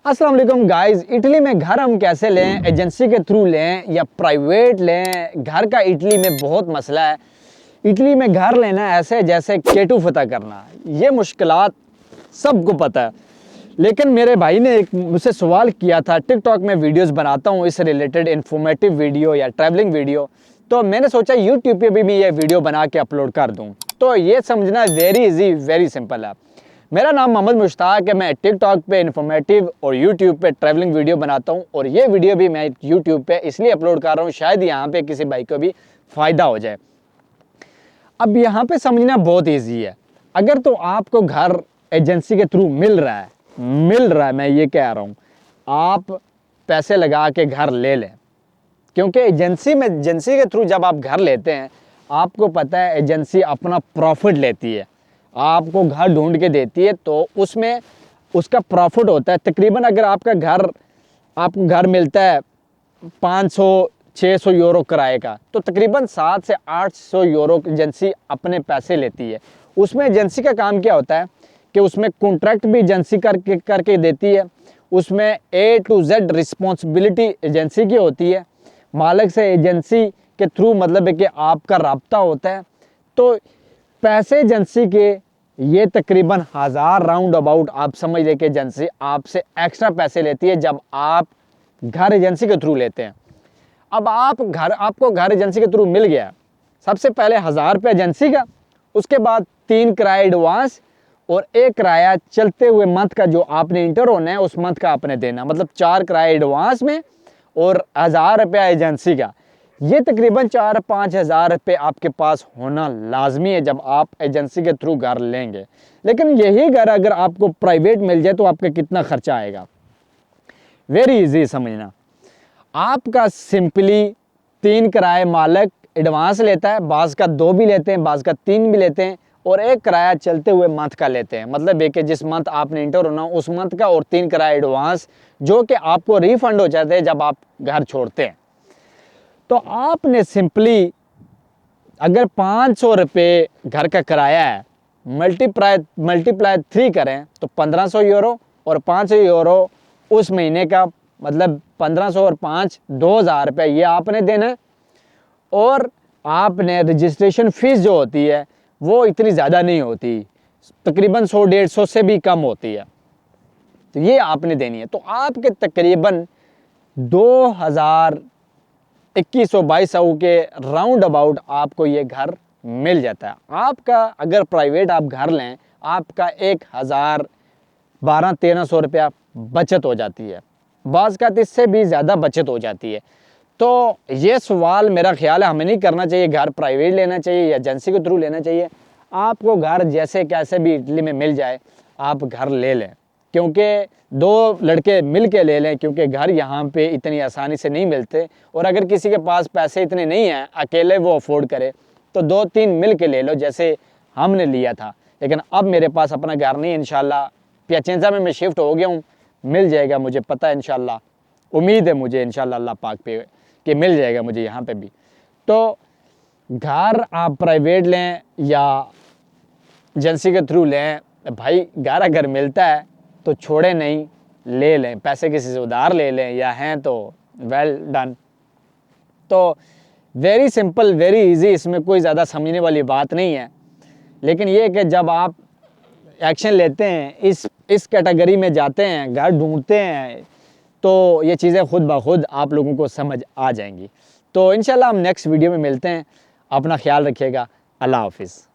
अस्सलाम वालेकुम guys. Italy में घर हम कैसे लें, एजेंसी के थ्रू लें या प्राइवेट लें? घर का इटली में बहुत मसला है। इटली में घर लेना ऐसे जैसे केटू फतह करना, ये मुश्किलात सबको पता है। लेकिन मेरे भाई ने एक मुझसे सवाल किया था, टिकटॉक में वीडियोस बनाता हूँ इस रिलेटेड इन्फॉर्मेटिव वीडियो या ट्रैवलिंग वीडियो, तो मैंने सोचा यूट्यूब पे भी मैं ये वीडियो बना के अपलोड कर दूँ। तो ये समझना वेरी इजी, वेरी सिंपल है। मेरा नाम मोहम्मद मुश्ताक है। मैं टिकटॉक पे इन्फॉर्मेटिव और यूट्यूब पे ट्रैवलिंग वीडियो बनाता हूँ, और ये वीडियो भी मैं यूट्यूब पे इसलिए अपलोड कर रहा हूँ शायद यहाँ पे किसी भाई को भी फ़ायदा हो जाए। अब यहाँ पे समझना बहुत ईजी है। अगर तो आपको घर एजेंसी के थ्रू मिल रहा है, मैं ये कह रहा हूँ, आप पैसे लगा के घर ले लें। क्योंकि एजेंसी के थ्रू जब आप घर लेते हैं, आपको पता है एजेंसी अपना प्रॉफिट लेती है, आपको घर ढूंढ के देती है, तो उसमें उसका प्रॉफिट होता है। तकरीबन अगर आपको घर मिलता है 500-600 यूरो किराए का, तो तकरीबन 700 से 800 यूरो एजेंसी अपने पैसे लेती है। उसमें एजेंसी का काम क्या होता है कि उसमें कॉन्ट्रैक्ट भी एजेंसी करके देती है। उसमें A to Z responsibility agency की होती है। मालिक से एजेंसी के थ्रू मतलब है कि आपका राब्ता होता है। तो पैसे एजेंसी के ये तकरीबन 1000 राउंड अबाउट आप समझ लें कि एजेंसी आपसे एक्स्ट्रा पैसे लेती है जब आप घर एजेंसी के थ्रू लेते हैं। अब आपको घर एजेंसी के थ्रू मिल गया, सबसे पहले 1000 रुपये एजेंसी का, उसके बाद 3 किराया एडवांस और 1 किराया चलते हुए मंथ का जो आपने इंटर होना है उस मंथ का आपने देना, मतलब 4 किराया एडवांस में और 1000 रुपया एजेंसी का। ये तकरीबन 4-5 हज़ार रुपये आपके पास होना लाजमी है जब आप एजेंसी के थ्रू घर लेंगे। लेकिन यही घर अगर आपको प्राइवेट मिल जाए तो आपका कितना खर्चा आएगा? वेरी इजी समझना। आपका सिंपली 3 किराए मालिक एडवांस लेता है, बाज़ का 2 भी लेते हैं, बाज़ का 3 भी लेते हैं, और 1 किराया चलते हुए मंथ का लेते हैं। मतलब एक जिस मंथ आपने इंटर होना उस मंथ का, और 3 किराया एडवांस जो कि आपको रिफंड हो जाते हैं जब आप घर छोड़ते हैं। तो आपने सिंपली अगर 500 रुपये घर का किराया है, मल्टीप्लाई 3 करें तो 1500 यूरो, और 500 यूरो उस महीने का, मतलब 1500 और 5 2000 रुपये ये आपने देना है। और आपने रजिस्ट्रेशन फ़ीस जो होती है वो इतनी ज़्यादा नहीं होती, तकरीबन 100-150 से भी कम होती है, तो ये आपने देनी है। तो आपके तकरीबन 2100-2200 के राउंड अबाउट आपको ये घर मिल जाता है। आपका अगर प्राइवेट आप घर लें, आपका 1200-1300 रुपया बचत हो जाती है, बाज़ का इससे भी ज़्यादा बचत हो जाती है। तो ये सवाल मेरा ख्याल है हमें नहीं करना चाहिए, घर प्राइवेट लेना चाहिए या एजेंसी के थ्रू लेना चाहिए। आपको घर जैसे कैसे भी इटली में मिल जाए आप घर ले लें, क्योंकि 2 लड़के मिल के ले लें, क्योंकि घर यहाँ पे इतनी आसानी से नहीं मिलते। और अगर किसी के पास पैसे इतने नहीं हैं अकेले वो अफोर्ड करे, तो 2-3 मिल के ले लो जैसे हमने लिया था। लेकिन अब मेरे पास अपना घर नहीं है, इंशाल्लाह पियाचेंजा में मैं शिफ्ट हो गया हूँ, मिल जाएगा मुझे पता है, इंशाल्लाह उम्मीद है मुझे इंशाल्लाह अल्लाह पाक पे कि मिल जाएगा मुझे यहाँ पे भी। तो घर आप प्राइवेट लें या एजेंसी के थ्रू लें, भाई घर अगर मिलता है तो छोड़े नहीं, ले लें, पैसे किसी से उधार ले लें या हैं तो वेल डन। तो वेरी सिंपल, वेरी इजी, इसमें कोई ज़्यादा समझने वाली बात नहीं है। लेकिन ये कि जब आप एक्शन लेते हैं, इस कैटेगरी में जाते हैं, घर ढूंढते हैं, तो ये चीज़ें खुद ब खुद आप लोगों को समझ आ जाएंगी। तो इंशाल्लाह हम नेक्स्ट वीडियो में मिलते हैं। अपना ख्याल रखिएगा। अल्लाह हाफिज़।